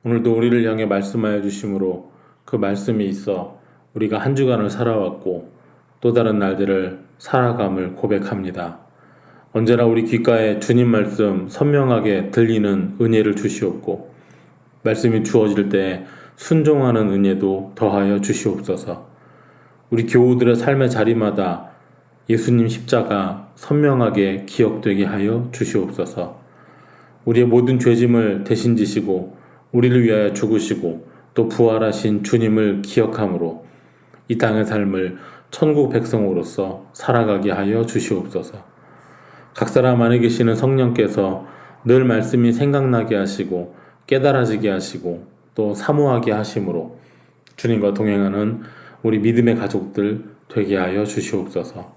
오늘도 우리를 향해 말씀하여 주심으로 그 말씀이 있어 우리가 한 주간을 살아왔고 또 다른 날들을 살아감을 고백합니다. 언제나 우리 귓가에 주님 말씀 선명하게 들리는 은혜를 주시옵고 말씀이 주어질 때 순종하는 은혜도 더하여 주시옵소서. 우리 교우들의 삶의 자리마다 예수님 십자가 선명하게 기억되게 하여 주시옵소서. 우리의 모든 죄짐을 대신 지시고 우리를 위하여 죽으시고 또 부활하신 주님을 기억함으로 이 땅의 삶을 천국 백성으로서 살아가게 하여 주시옵소서. 각 사람 안에 계시는 성령께서 늘 말씀이 생각나게 하시고 깨달아지게 하시고 또 사모하게 하심으로 주님과 동행하는 우리 믿음의 가족들 되게 하여 주시옵소서.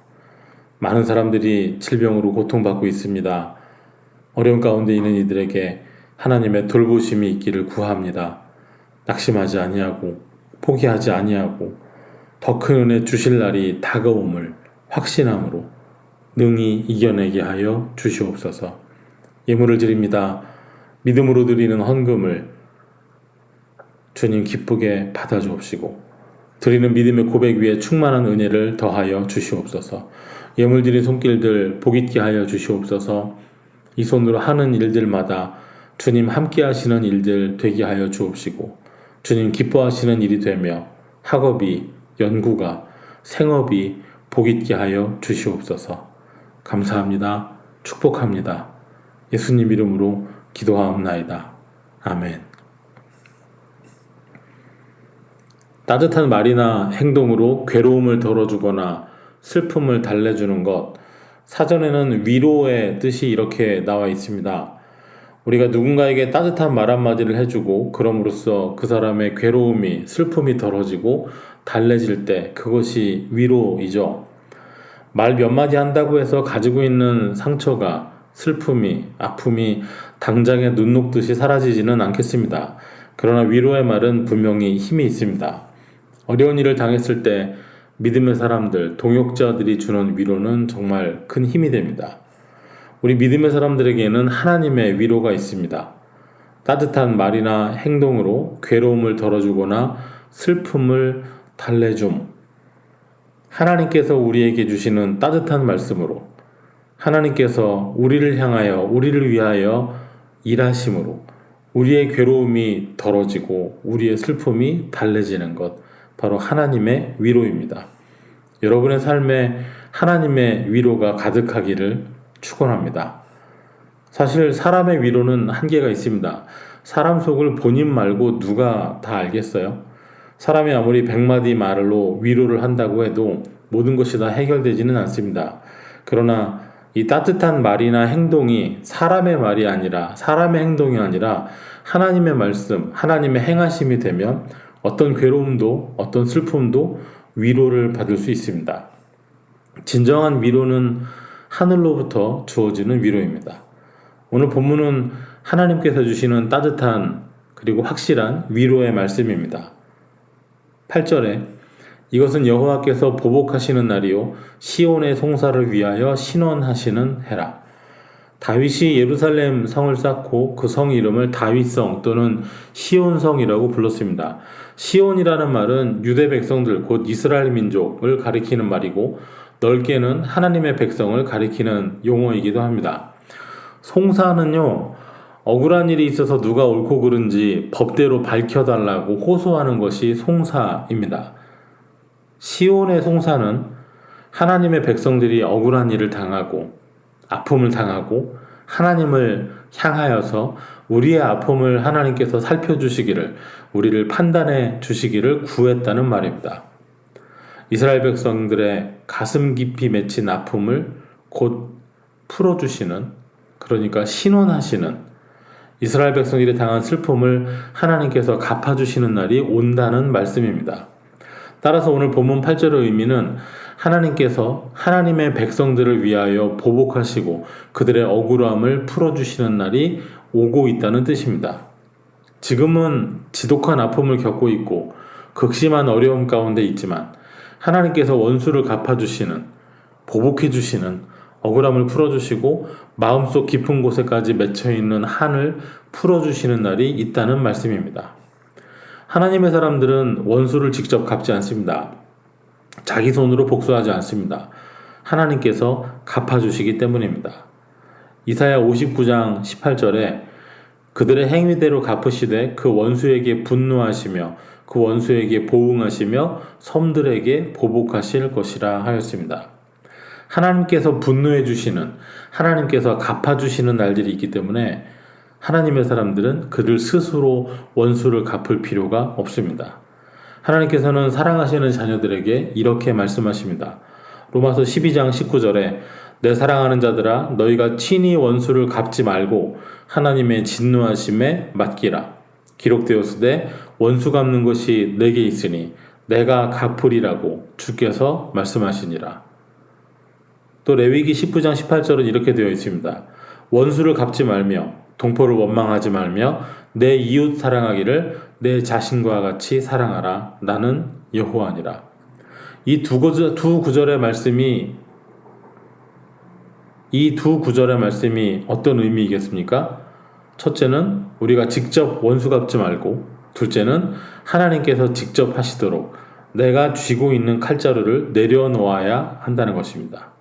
많은 사람들이 질병으로 고통받고 있습니다. 어려운 가운데 있는 이들에게 하나님의 돌보심이 있기를 구합니다. 낙심하지 아니하고 포기하지 아니하고 더 큰 은혜 주실 날이 다가옴을 확신함으로 능히 이겨내게 하여 주시옵소서. 예물을 드립니다. 믿음으로 드리는 헌금을 주님 기쁘게 받아주옵시고 드리는 믿음의 고백 위에 충만한 은혜를 더하여 주시옵소서. 예물 드린 손길들 복 있게 하여 주시옵소서. 이 손으로 하는 일들마다 주님 함께 하시는 일들 되게 하여 주옵시고 주님 기뻐하시는 일이 되며 학업이, 연구가, 생업이 복 있게 하여 주시옵소서. 감사합니다. 축복합니다. 예수님 이름으로 기도하옵나이다. 아멘. 따뜻한 말이나 행동으로 괴로움을 덜어주거나 슬픔을 달래주는 것, 사전에는 위로의 뜻이 이렇게 나와 있습니다. 우리가 누군가에게 따뜻한 말 한마디를 해주고 그럼으로써 그 사람의 괴로움이, 슬픔이 덜어지고 달래질 때 그것이 위로이죠. 말 몇 마디 한다고 해서 가지고 있는 상처가, 슬픔이, 아픔이 당장에 눈 녹듯이 사라지지는 않겠습니다. 그러나 위로의 말은 분명히 힘이 있습니다. 어려운 일을 당했을 때 믿음의 사람들, 동역자들이 주는 위로는 정말 큰 힘이 됩니다. 우리 믿음의 사람들에게는 하나님의 위로가 있습니다. 따뜻한 말이나 행동으로 괴로움을 덜어주거나 슬픔을 달래줌. 하나님께서 우리에게 주시는 따뜻한 말씀으로 하나님께서 우리를 향하여 우리를 위하여 일하심으로 우리의 괴로움이 덜어지고 우리의 슬픔이 달래지는 것, 바로 하나님의 위로입니다. 여러분의 삶에 하나님의 위로가 가득하기를 축원합니다. 사실 사람의 위로는 한계가 있습니다. 사람 속을 본인 말고 누가 다 알겠어요? 사람이 아무리 100마디 말로 위로를 한다고 해도 모든 것이 다 해결되지는 않습니다. 그러나 이 따뜻한 말이나 행동이 사람의 말이 아니라, 사람의 행동이 아니라 하나님의 말씀, 하나님의 행하심이 되면 어떤 괴로움도 어떤 슬픔도 위로를 받을 수 있습니다. 진정한 위로는 하늘로부터 주어지는 위로입니다. 오늘 본문은 하나님께서 주시는 따뜻한 그리고 확실한 위로의 말씀입니다. 8절에 이것은 여호와께서 보복하시는 날이요 시온의 송사를 위하여 신원하시는 해라. 다윗이 예루살렘 성을 쌓고 그 성 이름을 다윗성 또는 시온성이라고 불렀습니다. 시온이라는 말은 유대 백성들 곧 이스라엘 민족을 가리키는 말이고 넓게는 하나님의 백성을 가리키는 용어이기도 합니다. 송사는요, 억울한 일이 있어서 누가 옳고 그른지 법대로 밝혀달라고 호소하는 것이 송사입니다. 시온의 송사는 하나님의 백성들이 억울한 일을 당하고 아픔을 당하고 하나님을 향하여서 우리의 아픔을 하나님께서 살펴주시기를, 우리를 판단해 주시기를 구했다는 말입니다. 이스라엘 백성들의 가슴 깊이 맺힌 아픔을 곧 풀어주시는, 그러니까 신원하시는, 이스라엘 백성들이 당한 슬픔을 하나님께서 갚아주시는 날이 온다는 말씀입니다. 따라서 오늘 본문 8절의 의미는 하나님께서 하나님의 백성들을 위하여 보복하시고 그들의 억울함을 풀어주시는 날이 오고 있다는 뜻입니다. 지금은 지독한 아픔을 겪고 있고 극심한 어려움 가운데 있지만 하나님께서 원수를 갚아주시는, 보복해주시는 억울함을 풀어주시고 마음속 깊은 곳에까지 맺혀있는 한을 풀어주시는 날이 있다는 말씀입니다. 하나님의 사람들은 원수를 직접 갚지 않습니다. 자기 손으로 복수하지 않습니다. 하나님께서 갚아주시기 때문입니다. 이사야 59장 18절에 그들의 행위대로 갚으시되 그 원수에게 분노하시며 그 원수에게 보응하시며 섬들에게 보복하실 것이라 하였습니다. 하나님께서 분노해 주시는, 하나님께서 갚아주시는 날들이 있기 때문에 하나님의 사람들은 그들 스스로 원수를 갚을 필요가 없습니다. 하나님께서는 사랑하시는 자녀들에게 이렇게 말씀하십니다. 로마서 12장 19절에 내 사랑하는 자들아 너희가 친히 원수를 갚지 말고 하나님의 진노하심에 맡기라. 기록되었으되 원수 갚는 것이 내게 있으니 내가 갚으리라고 주께서 말씀하시니라. 또 레위기 19장 18절은 이렇게 되어 있습니다. 원수를 갚지 말며 동포를 원망하지 말며 내 이웃 사랑하기를 내 자신과 같이 사랑하라. 나는 여호와니라. 이 두 구절의 말씀이 어떤 의미이겠습니까? 첫째는 우리가 직접 원수 갚지 말고, 둘째는 하나님께서 직접 하시도록 내가 쥐고 있는 칼자루를 내려놓아야 한다는 것입니다.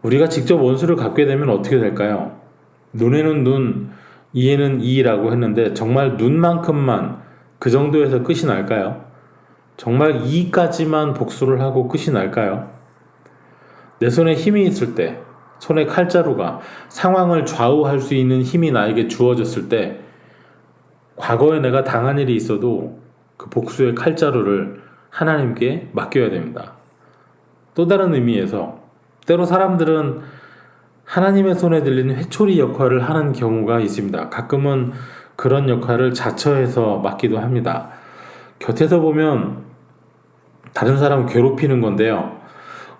우리가 직접 원수를 갚게 되면 어떻게 될까요? 눈에는 눈, 이에는 이라고 했는데 정말 눈만큼만 그 정도에서 끝이 날까요? 정말 이까지만 복수를 하고 끝이 날까요? 내 손에 힘이 있을 때, 손에 칼자루가 상황을 좌우할 수 있는 힘이 나에게 주어졌을 때, 과거에 내가 당한 일이 있어도 그 복수의 칼자루를 하나님께 맡겨야 됩니다. 또 다른 의미에서 때로 사람들은 하나님의 손에 들린 회초리 역할을 하는 경우가 있습니다. 가끔은 그런 역할을 자처해서 맡기도 합니다. 곁에서 보면 다른 사람 괴롭히는 건데요.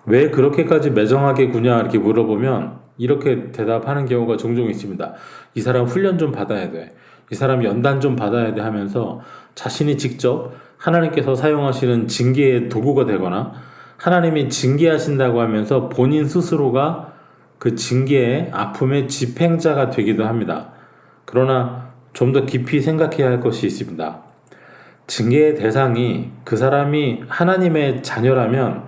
왜 그렇게까지 매정하게 구냐 이렇게 물어보면 이렇게 대답하는 경우가 종종 있습니다. 이 사람 훈련 좀 받아야 돼. 이 사람 연단 좀 받아야 돼 하면서 자신이 직접 하나님께서 사용하시는 징계의 도구가 되거나 하나님이 징계하신다고 하면서 본인 스스로가 그 징계의 아픔의 집행자가 되기도 합니다. 그러나 좀 더 깊이 생각해야 할 것이 있습니다. 징계의 대상이 그 사람이 하나님의 자녀라면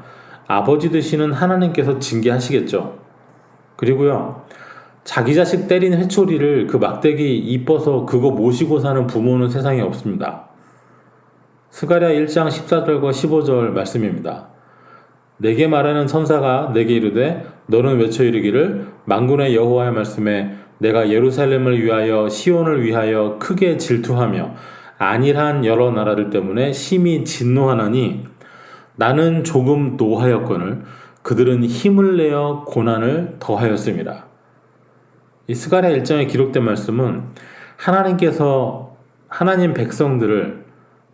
아버지 되시는 하나님께서 징계하시겠죠. 그리고요, 자기 자식 때린 회초리를 그 막대기 이뻐서 그거 모시고 사는 부모는 세상에 없습니다. 스가랴 1장 14절과 15절 말씀입니다. 내게 말하는 천사가 내게 이르되 너는 외쳐 이르기를 만군의 여호와의 말씀에 내가 예루살렘을 위하여 시온을 위하여 크게 질투하며 안일한 여러 나라들 때문에 심히 진노하나니 나는 조금 노하였거늘 그들은 힘을 내어 고난을 더하였습니다. 이 스가랴 1장에 기록된 말씀은 하나님께서 하나님 백성들을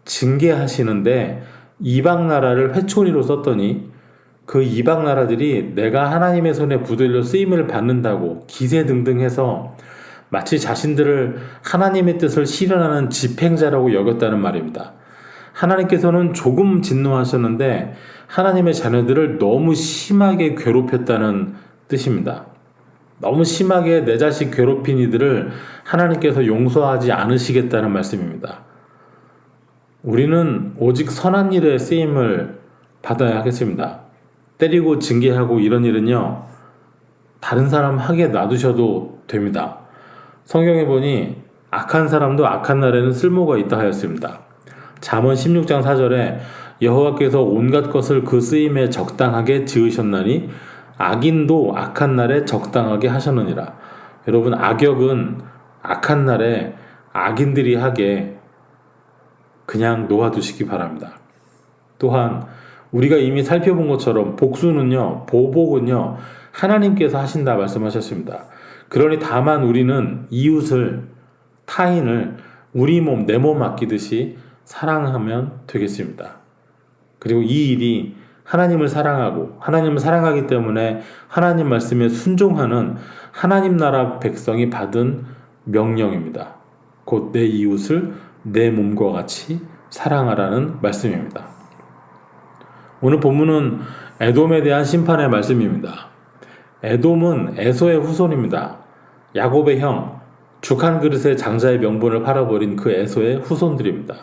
징계하시는데 이방 나라를 회초리로 썼더니 그 이방 나라들이 내가 하나님의 손에 붙들려 쓰임을 받는다고 기세등등해서 마치 자신들을 하나님의 뜻을 실현하는 집행자라고 여겼다는 말입니다. 하나님께서는 조금 진노하셨는데 하나님의 자녀들을 너무 심하게 괴롭혔다는 뜻입니다. 너무 심하게 내 자식 괴롭힌 이들을 하나님께서 용서하지 않으시겠다는 말씀입니다. 우리는 오직 선한 일에 쓰임을 받아야 하겠습니다. 때리고 징계하고 이런 일은요, 다른 사람 하게 놔두셔도 됩니다. 성경에 보니 악한 사람도 악한 날에는 쓸모가 있다 하였습니다. 잠언 16장 4절에 여호와께서 온갖 것을 그 쓰임에 적당하게 지으셨나니 악인도 악한 날에 적당하게 하셨느니라. 여러분, 악역은 악한 날에 악인들이 하게 그냥 놓아두시기 바랍니다. 또한 우리가 이미 살펴본 것처럼 복수는요, 보복은요, 하나님께서 하신다 말씀하셨습니다. 그러니 다만 우리는 이웃을, 타인을 우리 몸, 내 몸 아끼듯이 사랑하면 되겠습니다. 그리고 이 일이 하나님을 사랑하고 하나님을 사랑하기 때문에 하나님 말씀에 순종하는 하나님 나라 백성이 받은 명령입니다. 곧 내 이웃을 내 몸과 같이 사랑하라는 말씀입니다. 오늘 본문은 에돔에 대한 심판의 말씀입니다. 에돔은 에서의 후손입니다. 야곱의 형, 죽 한 그릇의 장자의 명분을 팔아버린 그 에서의 후손들입니다.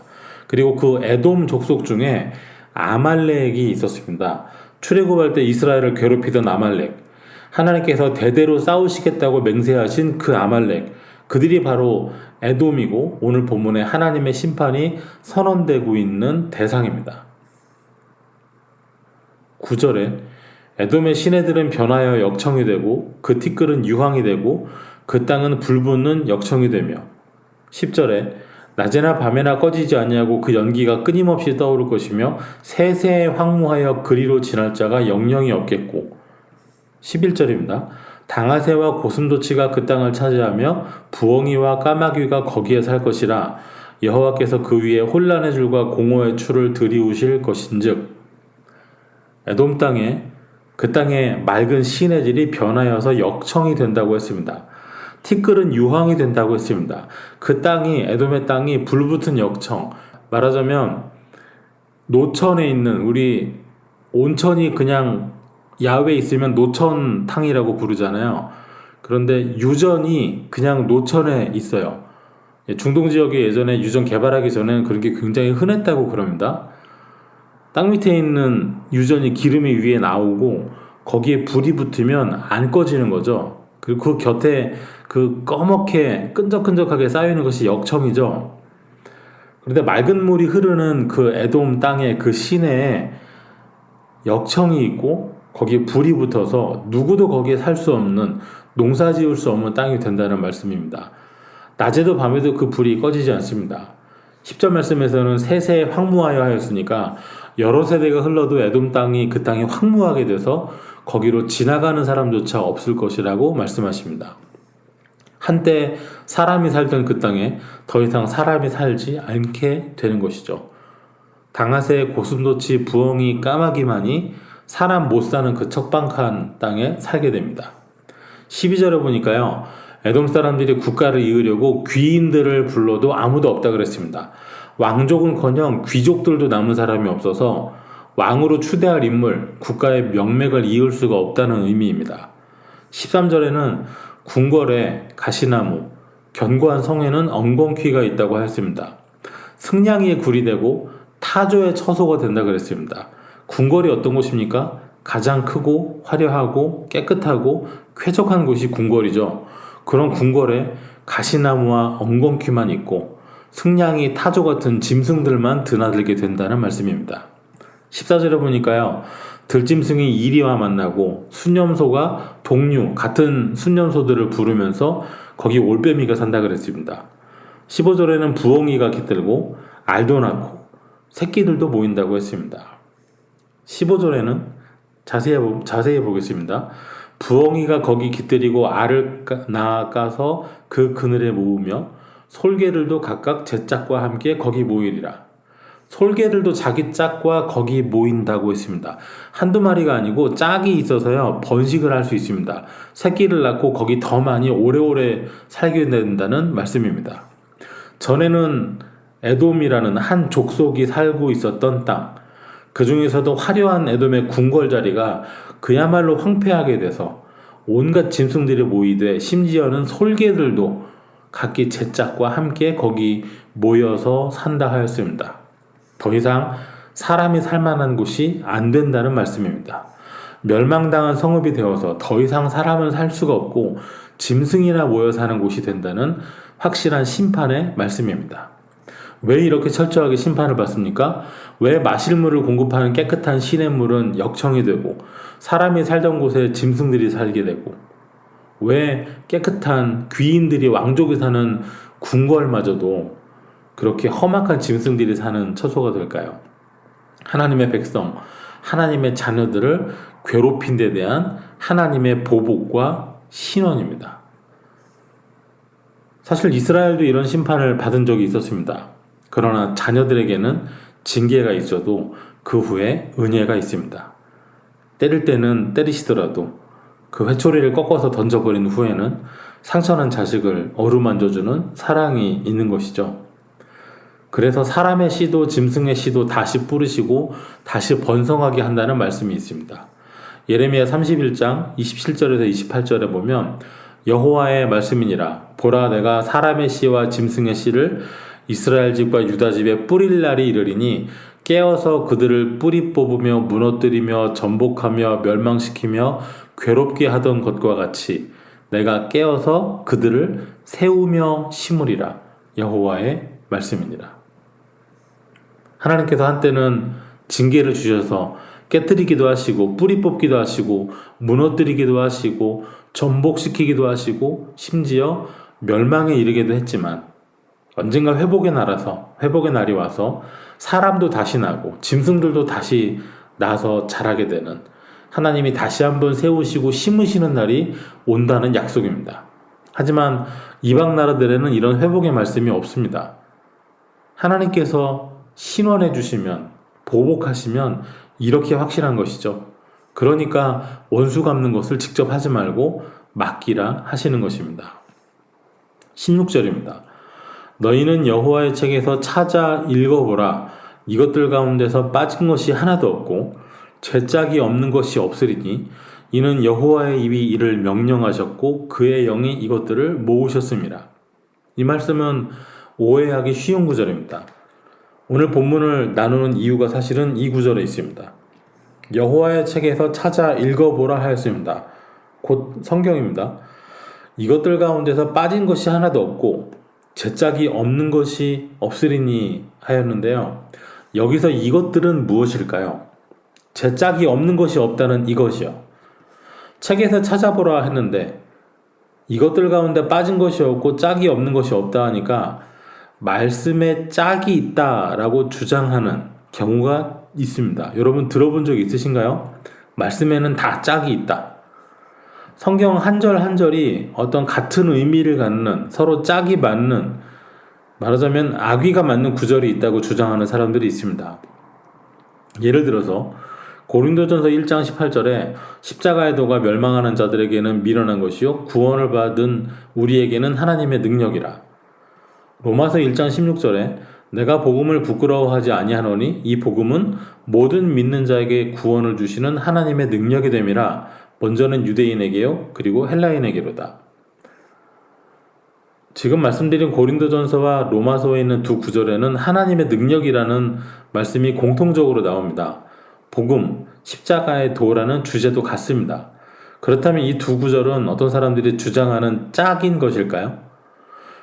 그리고 그 에돔 족속 중에 아말렉이 있었습니다. 출애굽할 때 이스라엘을 괴롭히던 아말렉, 하나님께서 대대로 싸우시겠다고 맹세하신 그 아말렉, 그들이 바로 에돔이고 오늘 본문에 하나님의 심판이 선언되고 있는 대상입니다. 9절에 에돔의 시내들은 변하여 역청이 되고 그 티끌은 유황이 되고 그 땅은 불붙는 역청이 되며 10절에 낮에나 밤에나 꺼지지 아니하고 그 연기가 끊임없이 떠오를 것이며 세세에 황무하여 그리로 지날 자가 영영이 없겠고 11절입니다. 당아새와 고슴도치가 그 땅을 차지하며 부엉이와 까마귀가 거기에 살 것이라 여호와께서 그 위에 혼란의 줄과 공허의 추를 들이우실 것인즉 에돔 땅에 그 땅의 맑은 시내들이 변하여서 역청이 된다고 했습니다. 티끌은 유황이 된다고 했습니다. 그 땅이 에돔의 땅이 불붙은 역청, 말하자면 노천에 있는 우리 온천이 그냥 야외에 있으면 노천탕이라고 부르잖아요. 그런데 유전이 그냥 노천에 있어요. 중동 지역에 예전에 유전 개발하기 전에는 그런 게 굉장히 흔했다고 그럽니다. 땅 밑에 있는 유전이 기름이 위에 나오고 거기에 불이 붙으면 안 꺼지는 거죠. 그리고 그 곁에 그 꺼멓게 끈적끈적하게 쌓여있는 것이 역청이죠. 그런데 맑은 물이 흐르는 그 에돔 땅의 그 시내에 역청이 있고 거기에 불이 붙어서 누구도 거기에 살 수 없는, 농사 지을 수 없는 땅이 된다는 말씀입니다. 낮에도 밤에도 그 불이 꺼지지 않습니다. 10절 말씀에서는 세세에 황무하여 하였으니까 여러 세대가 흘러도 에돔 땅이 그 땅이 황무하게 돼서 거기로 지나가는 사람조차 없을 것이라고 말씀하십니다. 한때 사람이 살던 그 땅에 더 이상 사람이 살지 않게 되는 것이죠. 당아새, 고슴도치, 부엉이, 까마귀만이 사람 못 사는 그 척박한 땅에 살게 됩니다. 12절에 보니까요, 에돔 사람들이 국가를 이으려고 귀인들을 불러도 아무도 없다 그랬습니다. 왕족은커녕 귀족들도 남은 사람이 없어서 왕으로 추대할 인물, 국가의 명맥을 이을 수가 없다는 의미입니다. 13절에는 궁궐에 가시나무, 견고한 성에는 엉겅퀴가 있다고 하였습니다. 승냥이의 굴이 되고 타조의 처소가 된다 그랬습니다. 궁궐이 어떤 곳입니까? 가장 크고 화려하고 깨끗하고 쾌적한 곳이 궁궐이죠. 그런 궁궐에 가시나무와 엉겅퀴만 있고 승냥이, 타조 같은 짐승들만 드나들게 된다는 말씀입니다. 14절에 보니까요, 들짐승이 이리와 만나고 순념소가 동류 같은 순념소들을 부르면서 거기 올빼미가 산다 그랬습니다. 15절에는 부엉이가 깃들고 알도 낳고 새끼들도 모인다고 했습니다. 15절에는 자세히 보겠습니다. 부엉이가 거기 깃들이고 알을 낳아서 그 그늘에 모으며 솔개들도 각각 제 짝과 함께 거기 모이리라. 솔개들도 자기 짝과 거기 모인다고 했습니다. 한두 마리가 아니고 짝이 있어서요, 번식을 할 수 있습니다. 새끼를 낳고 거기 더 많이 오래오래 살게 된다는 말씀입니다. 전에는 에돔이라는 한 족속이 살고 있었던 땅, 그 중에서도 화려한 에돔의 궁궐 자리가 그야말로 황폐하게 돼서 온갖 짐승들이 모이되 심지어는 솔개들도 각기 제 짝과 함께 거기 모여서 산다 하였습니다. 더 이상 사람이 살만한 곳이 안 된다는 말씀입니다. 멸망당한 성읍이 되어서 더 이상 사람은 살 수가 없고 짐승이나 모여 사는 곳이 된다는 확실한 심판의 말씀입니다. 왜 이렇게 철저하게 심판을 받습니까? 왜 마실 물을 공급하는 깨끗한 시냇물은 역청이 되고 사람이 살던 곳에 짐승들이 살게 되고 왜 깨끗한 귀인들이 왕족이 사는 궁궐마저도 그렇게 험악한 짐승들이 사는 처소가 될까요? 하나님의 백성, 하나님의 자녀들을 괴롭힌 데 대한 하나님의 보복과 신원입니다. 사실 이스라엘도 이런 심판을 받은 적이 있었습니다. 그러나 자녀들에게는 징계가 있어도 그 후에 은혜가 있습니다. 때릴 때는 때리시더라도 그 회초리를 꺾어서 던져버린 후에는 상처난 자식을 어루만져주는 사랑이 있는 것이죠. 그래서 사람의 씨도 짐승의 씨도 다시 뿌리시고 다시 번성하게 한다는 말씀이 있습니다. 예레미야 31장 27절에서 28절에 보면 여호와의 말씀이니라 보라 내가 사람의 씨와 짐승의 씨를 이스라엘 집과 유다 집에 뿌릴 날이 이르리니 깨어서 그들을 뿌리 뽑으며 무너뜨리며 전복하며 멸망시키며 괴롭게 하던 것과 같이 내가 깨어서 그들을 세우며 심으리라 여호와의 말씀이니라. 하나님께서 한때는 징계를 주셔서 깨뜨리기도 하시고 뿌리 뽑기도 하시고 무너뜨리기도 하시고 전복시키기도 하시고 심지어 멸망에 이르게도 했지만 언젠가 회복의 날이 와서 사람도 다시 나고 짐승들도 다시 나서 자라게 되는 하나님이 다시 한번 세우시고 심으시는 날이 온다는 약속입니다. 하지만 이방 나라들에는 이런 회복의 말씀이 없습니다. 하나님께서 신원해 주시면 보복하시면 이렇게 확실한 것이죠. 그러니까 원수 갚는 것을 직접 하지 말고 맡기라 하시는 것입니다. 16절입니다. 너희는 여호와의 책에서 찾아 읽어보라. 이것들 가운데서 빠진 것이 하나도 없고 죄짝이 없는 것이 없으리니 이는 여호와의 입이 이를 명령하셨고 그의 영이 이것들을 모으셨습니다. 이 말씀은 오해하기 쉬운 구절입니다. 오늘 본문을 나누는 이유가 사실은 이 구절에 있습니다. 여호와의 책에서 찾아 읽어보라 하였습니다. 곧 성경입니다. 이것들 가운데서 빠진 것이 하나도 없고 죄짝이 없는 것이 없으리니 하였는데요. 여기서 이것들은 무엇일까요? 죄짝이 없는 것이 없다는 이것이요. 책에서 찾아보라 했는데 이것들 가운데 빠진 것이 없고 짝이 없는 것이 없다 하니까 말씀에 짝이 있다라고 주장하는 경우가 있습니다. 여러분 들어본 적 있으신가요? 말씀에는 다 짝이 있다. 성경 한 절 한 절이 어떤 같은 의미를 갖는 서로 짝이 맞는 말하자면 악의가 맞는 구절이 있다고 주장하는 사람들이 있습니다. 예를 들어서 고린도전서 1장 18절에 십자가의 도가 멸망하는 자들에게는 미련한 것이요 구원을 받은 우리에게는 하나님의 능력이라. 로마서 1장 16절에 내가 복음을 부끄러워하지 아니하노니 이 복음은 모든 믿는 자에게 구원을 주시는 하나님의 능력이 됨이라. 먼저는 유대인에게요 그리고 헬라인에게로다. 지금 말씀드린 고린도전서와 로마서에 있는 두 구절에는 하나님의 능력이라는 말씀이 공통적으로 나옵니다. 복음, 십자가의 도라는 주제도 같습니다. 그렇다면 이 두 구절은 어떤 사람들이 주장하는 짝인 것일까요?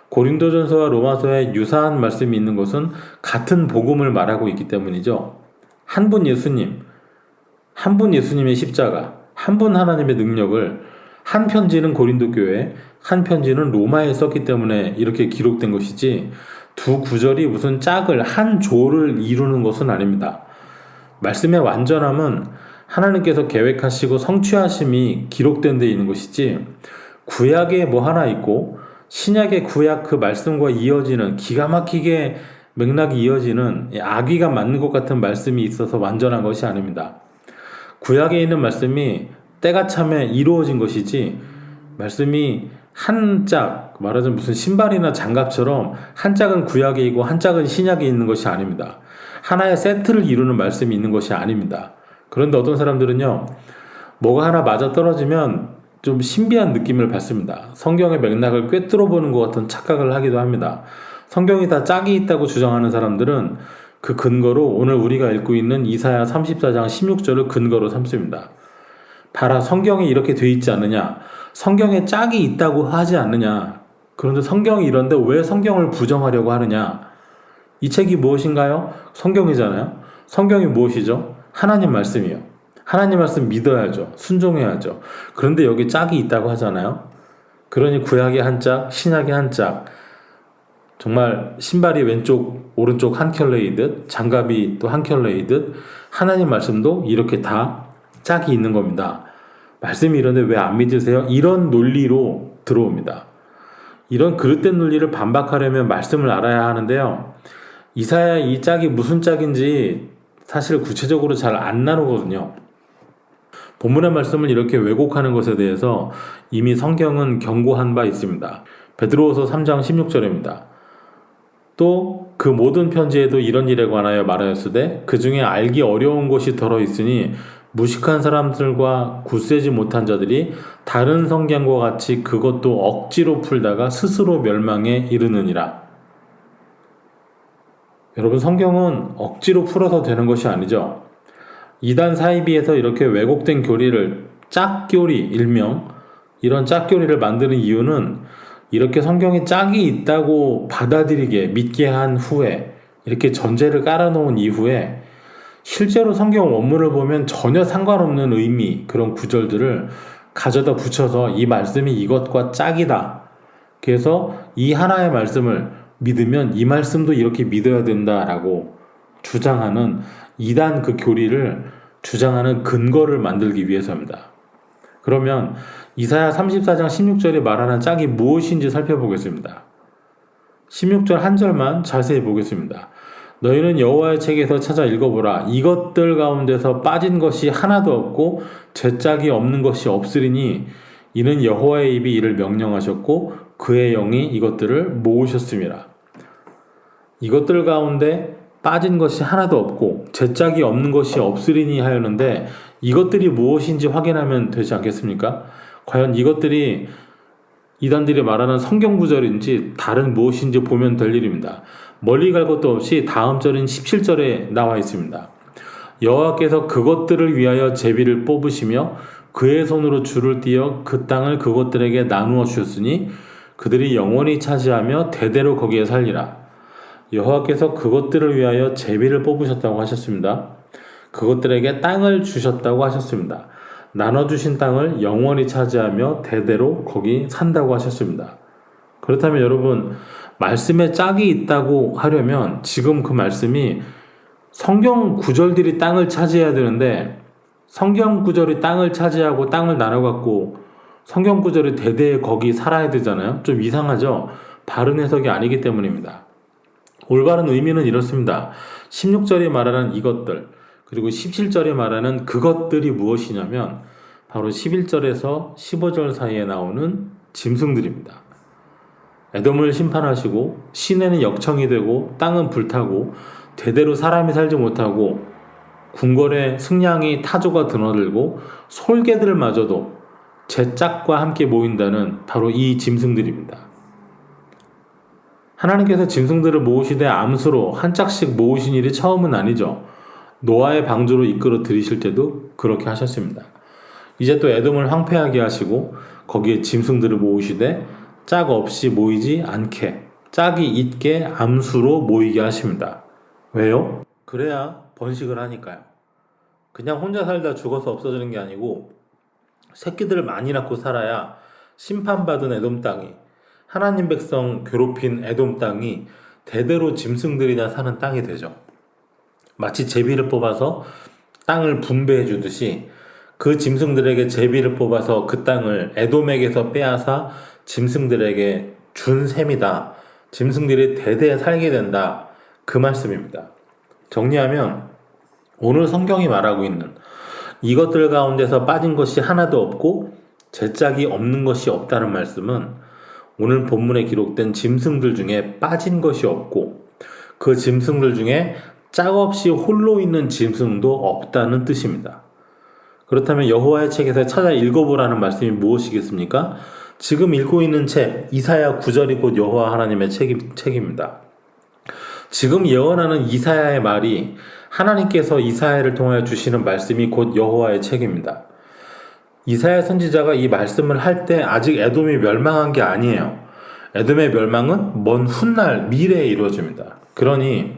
고린도전서와 로마서에 유사한 말씀이 있는 것은 같은 복음을 말하고 있기 때문이죠. 한 분 예수님, 한 분 예수님의 십자가, 한 분 하나님의 능력을 한 편지는 고린도 교회, 한 편지는 로마에 썼기 때문에 이렇게 기록된 것이지 두 구절이 무슨 짝을 한 조를 이루는 것은 아닙니다. 말씀의 완전함은 하나님께서 계획하시고 성취하심이 기록된 데 있는 것이지 구약에 뭐 하나 있고 신약의 구약 그 말씀과 이어지는 기가 막히게 맥락이 이어지는 악의가 맞는 것 같은 말씀이 있어서 완전한 것이 아닙니다. 구약에 있는 말씀이 때가 참에 이루어진 것이지 말씀이 한 짝, 말하자면 무슨 신발이나 장갑처럼 한 짝은 구약에 있고 한 짝은 신약에 있는 것이 아닙니다. 하나의 세트를 이루는 말씀이 있는 것이 아닙니다. 그런데 어떤 사람들은요, 뭐가 하나 맞아 떨어지면 좀 신비한 느낌을 받습니다. 성경의 맥락을 꿰뚫어 보는 것 같은 착각을 하기도 합니다. 성경이 다 짝이 있다고 주장하는 사람들은 그 근거로 오늘 우리가 읽고 있는 이사야 34장 16절을 근거로 삼습니다. 봐라, 성경에 이렇게 돼 있지 않느냐? 성경에 짝이 있다고 하지 않느냐? 그런데 성경이 이런데 왜 성경을 부정하려고 하느냐? 이 책이 무엇인가요? 성경이잖아요. 성경이 무엇이죠? 하나님 말씀이요. 하나님 말씀 믿어야죠. 순종해야죠. 그런데 여기 짝이 있다고 하잖아요. 그러니 구약이 한 짝, 신약이 한 짝. 정말 신발이 왼쪽, 오른쪽 한 켤레이듯, 장갑이 또 한 켤레이듯 하나님 말씀도 이렇게 다 짝이 있는 겁니다. 말씀이 이런데 왜 안 믿으세요? 이런 논리로 들어옵니다. 이런 그릇된 논리를 반박하려면 말씀을 알아야 하는데요. 이사야 이 짝이 무슨 짝인지 사실 구체적으로 잘 안 나누거든요. 본문의 말씀을 이렇게 왜곡하는 것에 대해서 이미 성경은 경고한 바 있습니다. 베드로후서 3장 16절입니다. 또 그 모든 편지에도 이런 일에 관하여 말하였으되 그 중에 알기 어려운 것이 더러 있으니 무식한 사람들과 굳세지 못한 자들이 다른 성경과 같이 그것도 억지로 풀다가 스스로 멸망에 이르느니라. 여러분, 성경은 억지로 풀어서 되는 것이 아니죠. 이단 사이비에서 이렇게 왜곡된 교리를 짝교리, 일명 이런 짝교리를 만드는 이유는 이렇게 성경에 짝이 있다고 받아들이게 믿게 한 후에, 이렇게 전제를 깔아놓은 이후에 실제로 성경 원문을 보면 전혀 상관없는 의미, 그런 구절들을 가져다 붙여서 이 말씀이 이것과 짝이다. 그래서 이 하나의 말씀을 믿으면 이 말씀도 이렇게 믿어야 된다라고 주장하는 이단 그 교리를 주장하는 근거를 만들기 위해서입니다. 그러면 이사야 34장 16절에 말하는 짝이 무엇인지 살펴보겠습니다. 16절 한 절만 자세히 보겠습니다. 너희는 여호와의 책에서 찾아 읽어보라. 이것들 가운데서 빠진 것이 하나도 없고 제 짝이 없는 것이 없으리니 이는 여호와의 입이 이를 명령하셨고 그의 영이 이것들을 모으셨음이라. 이것들 가운데 빠진 것이 하나도 없고 제 짝이 없는 것이 없으리니 하였는데 이것들이 무엇인지 확인하면 되지 않겠습니까? 과연 이것들이 이단들이 말하는 성경 구절인지 다른 무엇인지 보면 될 일입니다. 멀리 갈 것도 없이 다음 절인 17절에 나와 있습니다. 여호와께서 그것들을 위하여 제비를 뽑으시며 그의 손으로 줄을 띄어 그 땅을 그것들에게 나누어 주셨으니 그들이 영원히 차지하며 대대로 거기에 살리라. 여호와께서 그것들을 위하여 제비를 뽑으셨다고 하셨습니다. 그것들에게 땅을 주셨다고 하셨습니다. 나눠주신 땅을 영원히 차지하며 대대로 거기 산다고 하셨습니다. 그렇다면 여러분, 말씀에 짝이 있다고 하려면 지금 그 말씀이 성경 구절들이 땅을 차지해야 되는데 성경 구절이 땅을 차지하고 땅을 나눠갖고 성경 구절이 대대에 거기 살아야 되잖아요. 좀 이상하죠? 바른 해석이 아니기 때문입니다. 올바른 의미는 이렇습니다. 16절에 말하는 이것들, 그리고 17절에 말하는 그것들이 무엇이냐면 바로 11절에서 15절 사이에 나오는 짐승들입니다. 에돔을 심판하시고 시내는 역청이 되고 땅은 불타고 대대로 사람이 살지 못하고 궁궐에 승냥이 타조가 드나들고 솔개들마저도 제 짝과 함께 모인다는 바로 이 짐승들입니다. 하나님께서 짐승들을 모으시되 암수로 한 짝씩 모으신 일이 처음은 아니죠. 노아의 방주로 이끌어 들이실 때도 그렇게 하셨습니다. 이제 또 에돔을 황폐하게 하시고 거기에 짐승들을 모으시되 짝 없이 모이지 않게 짝이 있게 암수로 모이게 하십니다. 왜요? 그래야 번식을 하니까요. 그냥 혼자 살다 죽어서 없어지는 게 아니고 새끼들을 많이 낳고 살아야 심판받은 에돔 땅이, 하나님 백성 괴롭힌 에돔 땅이 대대로 짐승들이나 사는 땅이 되죠. 마치 제비를 뽑아서 땅을 분배해 주듯이 그 짐승들에게 제비를 뽑아서 그 땅을 에돔에게서 빼앗아 짐승들에게 준 셈이다. 짐승들이 대대 살게 된다. 그 말씀입니다. 정리하면 오늘 성경이 말하고 있는 이것들 가운데서 빠진 것이 하나도 없고 제 짝이 없는 것이 없다는 말씀은 오늘 본문에 기록된 짐승들 중에 빠진 것이 없고 그 짐승들 중에 짝 없이 홀로 있는 짐승도 없다는 뜻입니다. 그렇다면 여호와의 책에서 찾아 읽어보라는 말씀이 무엇이겠습니까? 지금 읽고 있는 책 이사야 9절이 곧 여호와 하나님의 책입니다. 지금 예언하는 이사야의 말이 하나님께서 이사야를 통하여 주시는 말씀이 곧 여호와의 책입니다. 이사야 선지자가 이 말씀을 할 때 아직 에돔이 멸망한 게 아니에요. 에돔의 멸망은 먼 훗날 미래에 이루어집니다. 그러니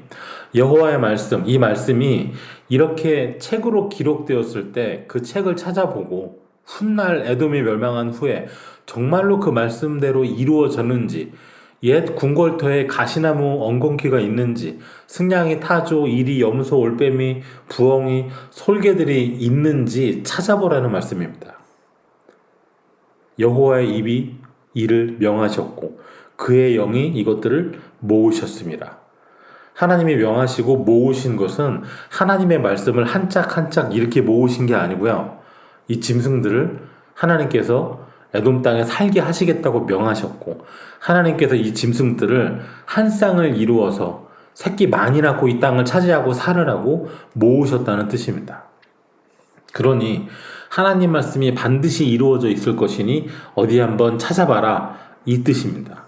여호와의 말씀, 이 말씀이 이렇게 책으로 기록되었을 때 그 책을 찾아보고 훗날 에돔이 멸망한 후에 정말로 그 말씀대로 이루어졌는지, 옛 궁궐터에 가시나무 엉겅퀴가 있는지, 승냥이, 타조, 이리, 염소, 올빼미, 부엉이, 솔개들이 있는지 찾아보라는 말씀입니다. 여호와의 입이 이를 명하셨고 그의 영이 이것들을 모으셨습니다. 하나님이 명하시고 모으신 것은 하나님의 말씀을 한 짝 한 짝 이렇게 모으신 게 아니고요. 이 짐승들을 하나님께서 에돔 땅에 살게 하시겠다고 명하셨고 하나님께서 이 짐승들을 한 쌍을 이루어서 새끼 많이 낳고 이 땅을 차지하고 살으라고 모으셨다는 뜻입니다. 그러니 하나님 말씀이 반드시 이루어져 있을 것이니 어디 한번 찾아봐라, 이 뜻입니다.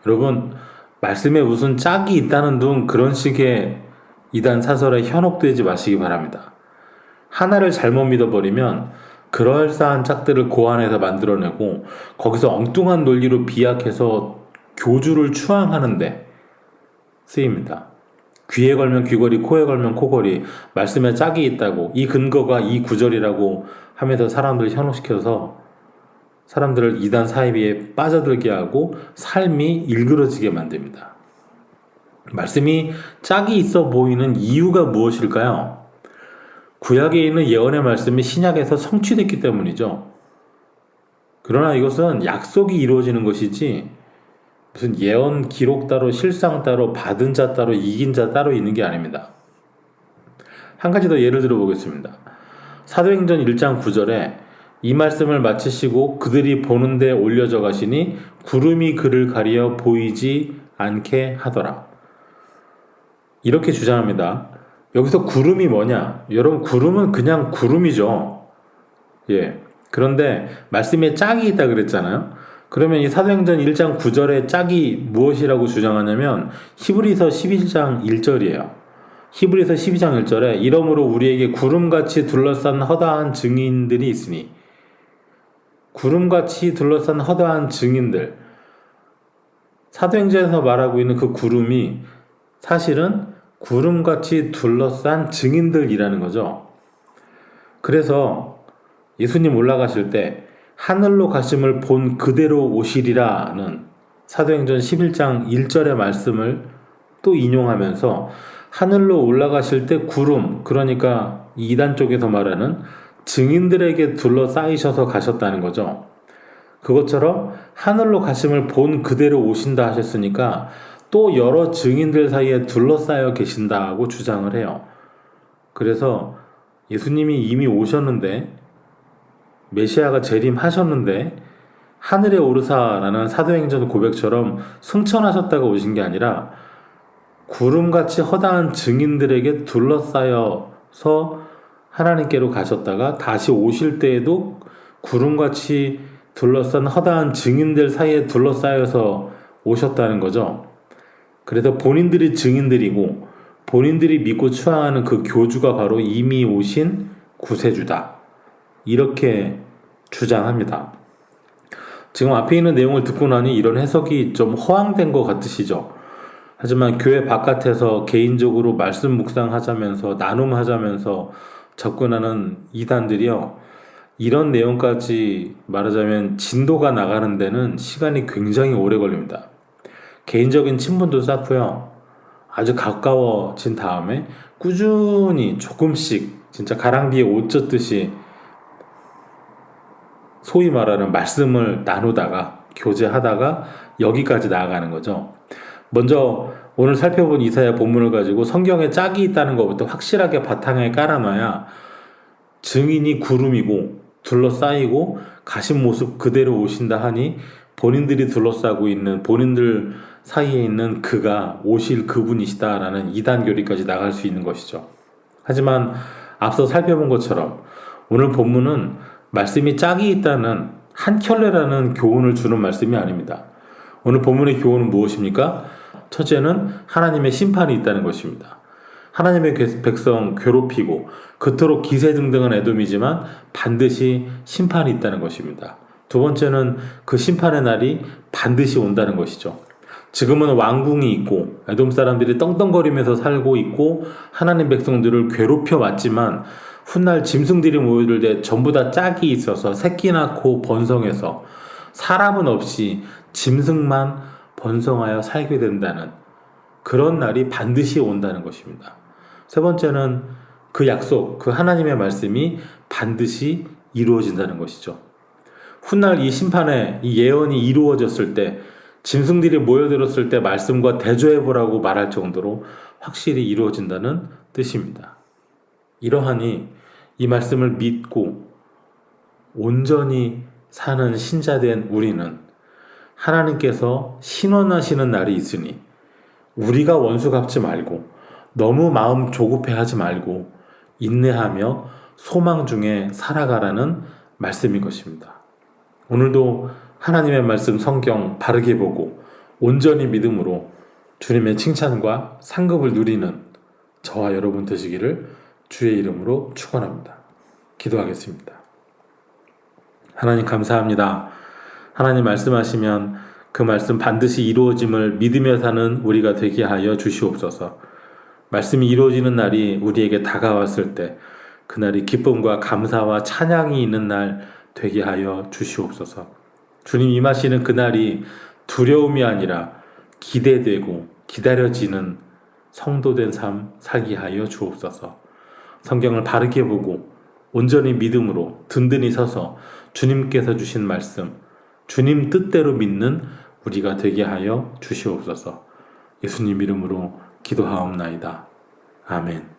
여러분, 말씀에 무슨 짝이 있다는 둥 그런 식의 이단 사설에 현혹되지 마시기 바랍니다. 하나를 잘못 믿어버리면 그럴싸한 짝들을 고안해서 만들어내고 거기서 엉뚱한 논리로 비약해서 교주를 추앙하는데 쓰입니다. 귀에 걸면 귀걸이, 코에 걸면 코걸이, 말씀에 짝이 있다고, 이 근거가 이 구절이라고 하면서 사람들을 현혹시켜서 사람들을 이단 사이비에 빠져들게 하고 삶이 일그러지게 만듭니다. 말씀이 짝이 있어 보이는 이유가 무엇일까요? 구약에 있는 예언의 말씀이 신약에서 성취됐기 때문이죠. 그러나 이것은 약속이 이루어지는 것이지 무슨 예언 기록 따로, 실상 따로, 받은 자 따로, 이긴 자 따로 있는 게 아닙니다. 한 가지 더 예를 들어 보겠습니다. 사도행전 1장 9절에 이 말씀을 마치시고 그들이 보는 데 올려져 가시니 구름이 그를 가리어 보이지 않게 하더라. 이렇게 주장합니다. 여기서 구름이 뭐냐? 여러분, 구름은 그냥 구름이죠. 예. 그런데 말씀에 짝이 있다 그랬잖아요. 그러면 이 사도행전 1장 9절의 짝이 무엇이라고 주장하냐면 히브리서 11장 1절이에요. 히브리서 12장 1절에 이러므로 우리에게 구름같이 둘러싼 허다한 증인들이 있으니, 구름같이 둘러싼 허다한 증인들, 사도행전에서 말하고 있는 그 구름이 사실은 구름같이 둘러싼 증인들이라는 거죠. 그래서 예수님 올라가실 때 하늘로 가심을 본 그대로 오시리라는 사도행전 11장 1절의 말씀을 또 인용하면서 하늘로 올라가실 때 구름, 그러니까 이단 쪽에서 말하는 증인들에게 둘러싸이셔서 가셨다는 거죠. 그것처럼 하늘로 가심을 본 그대로 오신다 하셨으니까 또 여러 증인들 사이에 둘러싸여 계신다고 주장을 해요. 그래서 예수님이 이미 오셨는데, 메시아가 재림하셨는데 하늘에 오르사라는 사도행전 고백처럼 승천하셨다가 오신 게 아니라 구름같이 허다한 증인들에게 둘러싸여서 하나님께로 가셨다가 다시 오실 때에도 구름같이 둘러싼 허다한 증인들 사이에 둘러싸여서 오셨다는 거죠. 그래서 본인들이 증인들이고 본인들이 믿고 추앙하는 그 교주가 바로 이미 오신 구세주다, 이렇게 주장합니다. 지금 앞에 있는 내용을 듣고 나니 이런 해석이 좀 허황된 것 같으시죠? 하지만 교회 바깥에서 개인적으로 말씀 묵상하자면서 나눔하자면서 접근하는 이단들이요, 이런 내용까지 말하자면 진도가 나가는 데는 시간이 굉장히 오래 걸립니다. 개인적인 친분도 쌓고요, 아주 가까워진 다음에 꾸준히 조금씩 진짜 가랑비에 옷 젖듯이 소위 말하는 말씀을 나누다가 교제하다가 여기까지 나아가는 거죠. 먼저 오늘 살펴본 이사야 본문을 가지고 성경에 짝이 있다는 것부터 확실하게 바탕에 깔아놔야 증인이 구름이고 둘러싸이고 가신 모습 그대로 오신다 하니 본인들이 둘러싸고 있는, 본인들 사이에 있는 그가 오실 그분이시다라는 이단 교리까지 나갈 수 있는 것이죠. 하지만 앞서 살펴본 것처럼 오늘 본문은 말씀이 짝이 있다는 한 켤레라는 교훈을 주는 말씀이 아닙니다. 오늘 본문의 교훈은 무엇입니까? 첫째는 하나님의 심판이 있다는 것입니다. 하나님의 백성 괴롭히고 그토록 기세등등한 에돔이지만 반드시 심판이 있다는 것입니다. 두 번째는 그 심판의 날이 반드시 온다는 것이죠. 지금은 왕궁이 있고 에돔 사람들이 떵떵거리면서 살고 있고 하나님 백성들을 괴롭혀 왔지만 훗날 짐승들이 모여들 때 전부 다 짝이 있어서 새끼 낳고 번성해서 사람은 없이 짐승만 번성하여 살게 된다는 그런 날이 반드시 온다는 것입니다. 세 번째는 그 약속, 그 하나님의 말씀이 반드시 이루어진다는 것이죠. 훗날 이 심판의 이 예언이 이루어졌을 때, 짐승들이 모여들었을 때 말씀과 대조해보라고 말할 정도로 확실히 이루어진다는 뜻입니다. 이러하니 이 말씀을 믿고 온전히 사는 신자된 우리는 하나님께서 신원하시는 날이 있으니 우리가 원수 갚지 말고 너무 마음 조급해하지 말고 인내하며 소망 중에 살아가라는 말씀인 것입니다. 오늘도 하나님의 말씀 성경 바르게 보고 온전히 믿음으로 주님의 칭찬과 상급을 누리는 저와 여러분 되시기를 주의 이름으로 축원합니다. 기도하겠습니다. 하나님 감사합니다. 하나님 말씀하시면 그 말씀 반드시 이루어짐을 믿으며 사는 우리가 되게 하여 주시옵소서. 말씀이 이루어지는 날이 우리에게 다가왔을 때 그날이 기쁨과 감사와 찬양이 있는 날 되게 하여 주시옵소서. 주님 임하시는 그날이 두려움이 아니라 기대되고 기다려지는 성도된 삶 살게 하여 주옵소서. 성경을 바르게 보고 온전히 믿음으로 든든히 서서 주님께서 주신 말씀, 주님 뜻대로 믿는 우리가 되게 하여 주시옵소서. 예수님 이름으로 기도하옵나이다. 아멘.